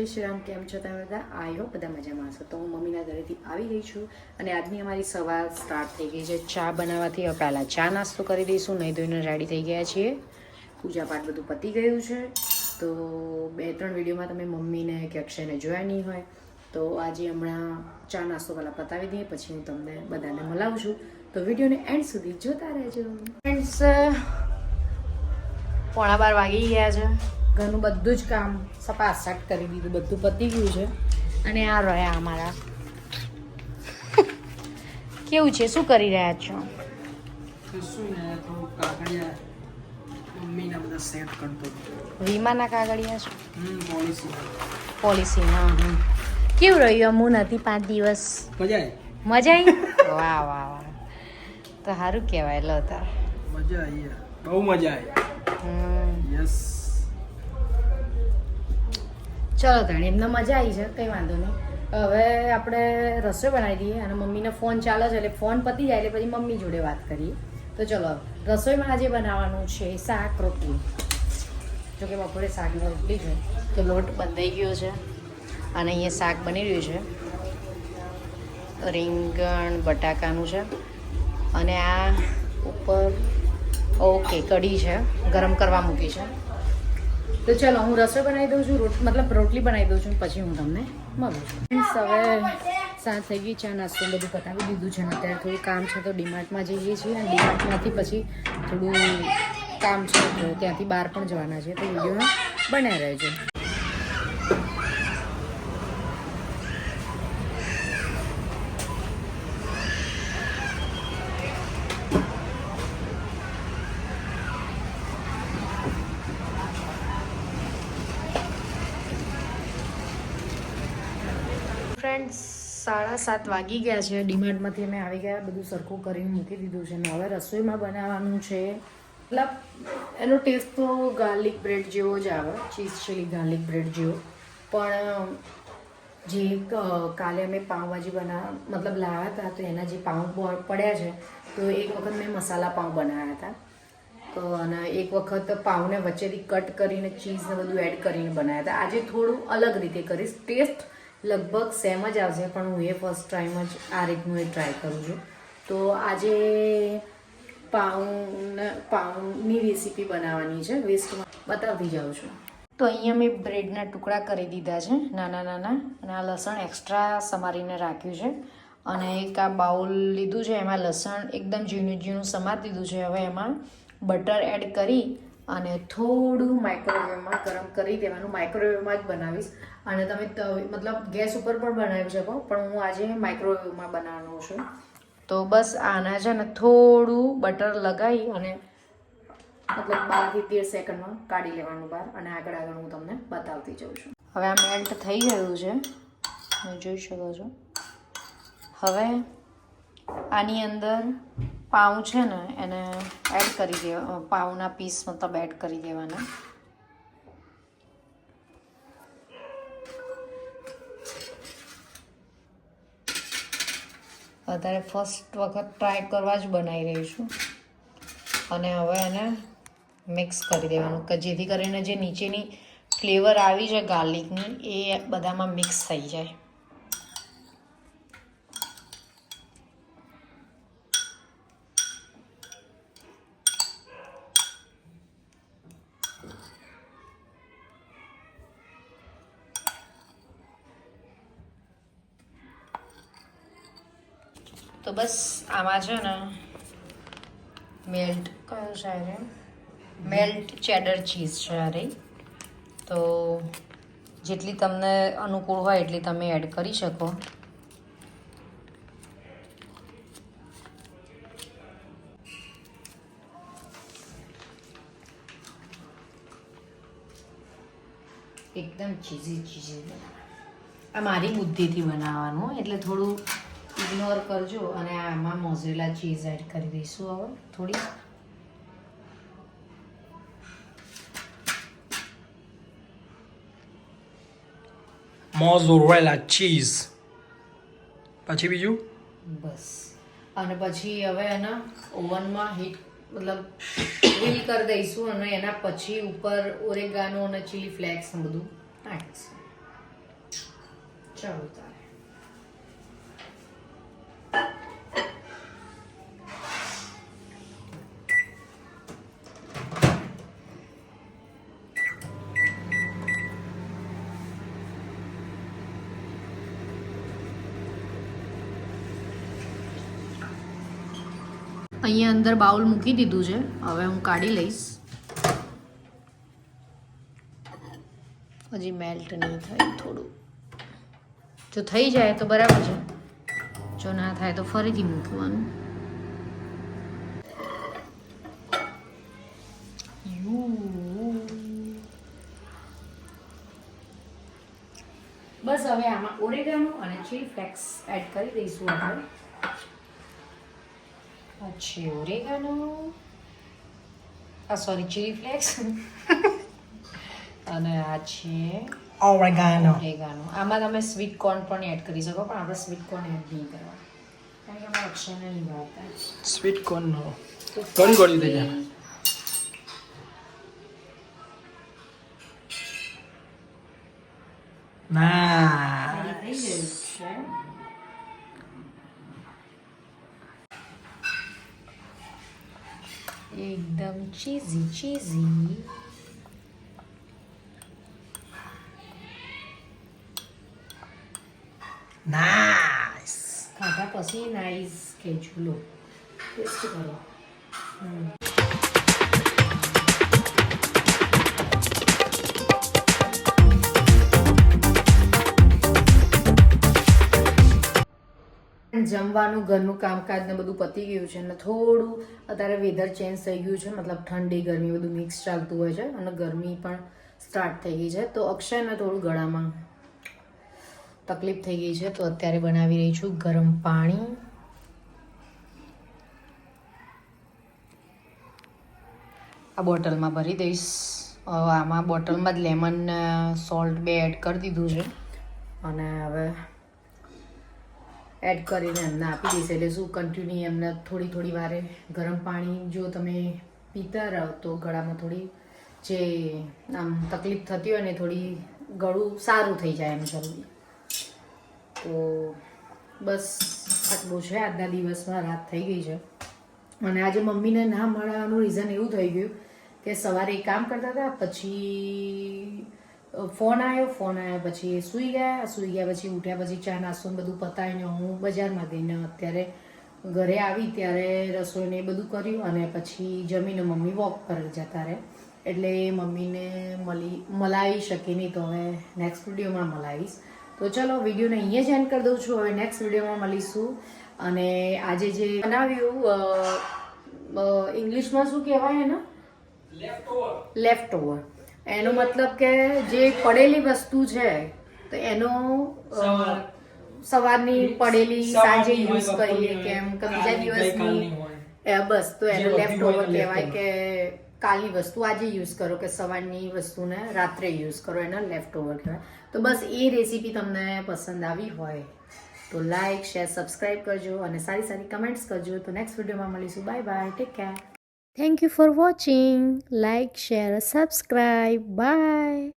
જય શ્રી રામ. કેમ છો તમે બધા? આઈ હોપ બધા મજામાં હશો. તો હું મમ્મીના ઘરેથી આવી ગઈ છું અને આજની અમારી સવાર સ્ટાર્ટ થઈ ગઈ છે ચા બનાવવાથી. હવે પહેલાં ચા નાસ્તો કરી દઈશું. નહીં ધોઈને રેડી થઈ ગયા છીએ. પૂજા પાઠ બધું પતી ગયું છે. તો 2-3 વિડીયોમાં તમે મમ્મીને કે અક્ષયને જોયા નહીં હોય, તો આજે હમણાં ચા નાસ્તો પહેલાં પતાવી દઈએ, પછી હું તમને બધાને મળાવું છું. તો વિડીયોને એન્ડ સુધી જોતા રહેજો. ફ્રેન્ડ્સ, 11:15 વાગી ગયા છે. ઘરનું બધું જ કામ સપાસટ કરી દીધું, બધું પતી ગયું છે. અને આ રહ્યા અમારા કેવું છે? શું કરી રહ્યા છો? વીમાના કાગળિયા છે, પોલિસી. હા. કેવું રહ્યું? અમું નથી 5 દિવસ. મજા આવી? વાહ વાહ વાહ, તો સારું કહેવાય. લો તાર મજા આવી, બહુ મજા આવી. યસ. ચલો તાણી, એમને મજા આવી છે, કંઈ વાંધો નહીં. હવે આપણે રસોઈ બનાવી દઈએ અને મમ્મીને ફોન ચાલે છે, એટલે ફોન પતી જાય એટલે પછી મમ્મી જોડે વાત કરીએ. તો ચલો, રસોઈમાં આજે બનાવવાનું છે શાક રોટલી. જોકે બપોરે શાકની રોટલી છે, તો લોટ બંધાઈ ગયો છે અને અહીંયા શાક બની રહ્યું છે. રીંગણ બટાકાનું છે અને આ ઉપર ઓકે કઢી છે, ગરમ કરવા મૂકી છે. તો ચલો, હું રસોઈ બનાવી દઉં છું, મતલબ રોટલી બનાવી દઉં છું, પછી હું તમને મળું છું. હવે સાંજ થઈ ગઈ, ચા નાસ્તો બધું પતાવી દીધું છે. અત્યારે થોડું કામ છે તો ડીમાર્ટમાં જઈએ છીએ અને ડીમાર્ટમાંથી પછી થોડું કામ છે તો ત્યાંથી બહાર પણ જવાના છે. તો વિડીયોમાં બનાવી રહેજો. ફ્રેન્ડ્સ, 7:30 વાગી ગયા છે. ડીમાર્ટમાંથી અમે આવી ગયા, બધું સરખું કરીને મૂકી દીધું છે. ને હવે રસોઈમાં બનાવવાનું છે. મતલબ એનો ટેસ્ટ તો ગાર્લિક બ્રેડ જેવો જ આવે, ચીઝ ચીલી ગાર્લિક બ્રેડ જેવો. પણ જે કાલે અમે પાઉંભાજી મતલબ લાવ્યા હતા, તો એના જે પાઉં પડ્યા છે, તો એક વખત મેં મસાલા પાઉં બનાવ્યા હતા. તો અને એક વખત પાઉંને વચ્ચેથી કટ કરીને ચીઝને બધું એડ કરીને બનાવ્યા હતા. આજે થોડું અલગ રીતે કરીશ. ટેસ્ટ લગભગ સેમ જ આવશે, પણ હું એ ફર્સ્ટ ટાઈમ જ આ રીતનું એ ટ્રાય કરું છું. તો આજે પાઉંની રેસીપી બનાવવાની છે, વેસ્ટમાં બતાવતી જાઉં છું. તો અહીંયા મેં બ્રેડના ટુકડા કરી દીધા છે નાના નાના, અને આ લસણ એક્સ્ટ્રા સમારીને રાખ્યું છે. અને એક આ બાઉલ લીધું છે, એમાં લસણ એકદમ ઝીણું ઝીણું સમારી દીધું છે. હવે એમાં બટર એડ કરી અને થોડું માઇક્રોવેવમાં ગરમ કરી દેવાનું. માઇક્રોવેવમાં જ બનાવીશ. અને તમે મતલબ ગેસ ઉપર પણ બનાવી શકો, પણ હું આજે માઇક્રોવેવમાં બનાવવાનું છું. તો બસ આના છે ને થોડું બટર લગાવી અને મતલબ 12 થી 13 સેકન્ડમાં કાઢી લેવાનું બહાર, અને આગળ હું તમને બતાવતી જાઉં છું. હવે આ મેલ્ટ થઈ ગયું છે, તમે જોઈ શકો છો. હવે આની અંદર પાઉં છે ને એને એડ કરી દેવા, પાઉંના પીસ મતલબ એડ કરી દેવાના. અત્યારે ફર્સ્ટ વખત ટ્રાય કરવા જ બનાવી રહી છું. અને હવે એને મિક્સ કરી દેવાનું, કે જેથી કરીને જે નીચેની ફ્લેવર આવી છે ગાર્લિકની એ બધામાં મિક્સ થઈ જાય. તો બસ આમાં છે ને મેલ્ટ ચેડર ચીઝ છે આ રહી. તો જેટલી તમને અનુકૂળ હોય એટલી તમે એડ કરી શકો. એકદમ ચીઝી આ મારી બુદ્ધિથી બનાવવાનું, એટલે થોડું ઇગ્નોર કરજો. અને આમાં મોઝરેલા ચીઝ એડ કરી દઈશું હવે થોડી. મોઝરેલા ચીઝ, પછી બીજું બસ. અને પછી હવે એના ઓવનમાં હીટ મતલબ ગ્રીલ કરી દઈશું, અને એના પછી ઉપર ઓરેગાનો અને ચીલી ફ્લેક્સ બધું નાખીશું. ચાલો તારે અહીંયા અંદર બાઉલ મૂકી દીધું છે. હવે હું કાઢી લઈશ. હજી મેલ્ટ નહીં થાય થોડું. જો થઈ જાય તો બરાબર છે, જો ના થાય તો ફરીથી મૂકવાનું. બસ હવે આમાં ઓરેગાનો અને ચીલી ફ્લેક્સ એડ કરી દઈશું આપણે. પછી ઓરેગાનો, સોરી ચીલી ફ્લેક્સ અને આ છે ઓરેગાનો. ઓરેગાનો. આમાં તમે સ્વીટ કોર્ન પણ એડ કરી શકો, પણ આપણે સ્વીટ કોર્ન એડ નહીં કરવા કારણ કે અમારા અક્ષરને નહીં ભાવતા. સ્વીટ કોર્ન નો ગળી ગળી થઈ જાય. ના થઈ ગયું છે. એકદમ ચીઝી ચીઝી. નાઈસ. ખાધા પછી નાઈસ કહેજો. લો ટેસ્ટ કરો. જમવાનું ઘરનું કામકાજ ને બધું પતી ગયું છે અને થોડું અત્યારે વેધર ચેન્જ થઈ ગયું છે, મતલબ ઠંડી ગરમી બધું મિક્સ ચાલતું હોય છે અને ગરમી પણ સ્ટાર્ટ થઈ ગઈ છે. તો અક્ષયને થોડું ગળામાં તકલીફ થઈ ગઈ છે, તો અત્યારે બનાવી રહી છું ગરમ પાણી. આ બોટલમાં ભરી દઈશ. આમાં બોટલમાં જ લેમન સોલ્ટ બે એડ કરી દીધું છે અને હવે એડ કરીને એમને આપી દઈશ. એટલે શું કન્ટિન્યુ એમને થોડી થોડી વારે ગરમ પાણી જો તમે પીતા રહો તો ગળામાં થોડી જે આમ તકલીફ થતી હોય ને થોડી ગળું સારું થઈ જાય એમ જલ્દી. તો બસ આટલું છે આજના દિવસમાં. રાત થઈ ગઈ છે અને આજે મમ્મીને ના મળવાનું રીઝન એવું થઈ ગયું કે સવારે એક કામ કરતા હતા, પછી ફોન આવ્યો પછી સૂઈ ગયા પછી ઉઠ્યા પછી ચા નાસ્તો બધું પતાવીને હું બજારમાં ગઈને અત્યારે ઘરે આવી ત્યારે રસોઈને એ બધું કર્યું અને પછી જમીને મમ્મી વોક પર જતા રહે એટલે મમ્મીને મલાવી શકી નહીં. તો હવે નેક્સ્ટ વિડીયોમાં મલાવીશ. તો ચલો વિડીયોને અહીંયા જ એન્ડ કરી દઉં છું. હવે નેક્સ્ટ વિડીયોમાં મળીશું. અને આજે જે બનાવ્યું ઇંગ્લિશમાં શું કહેવાય એના લેફ્ટ ઓવર. એનો મતલબ કે જે પડેલી વસ્તુ છે તો એનો સવારની પડેલી સાંજે યુઝ કરીએ કેમ કે બીજા દિવસની બસ તો એનો લેફ્ટ ઓવર કહેવાય કે કાલની વસ્તુ આજે યુઝ કરો કે સવારની વસ્તુને રાત્રે યુઝ કરો, એના લેફ્ટ ઓવર કહેવાય. તો બસ એ રેસીપી તમને પસંદ આવી હોય તો લાઈક શેર સબસ્ક્રાઈબ કરજો અને સારી સારી કમેન્ટ્સ કરજો. તો નેક્સ્ટ વિડીયોમાં મળીશું. Bye bye, take care. Thank you for watching. Like, share, subscribe. Bye.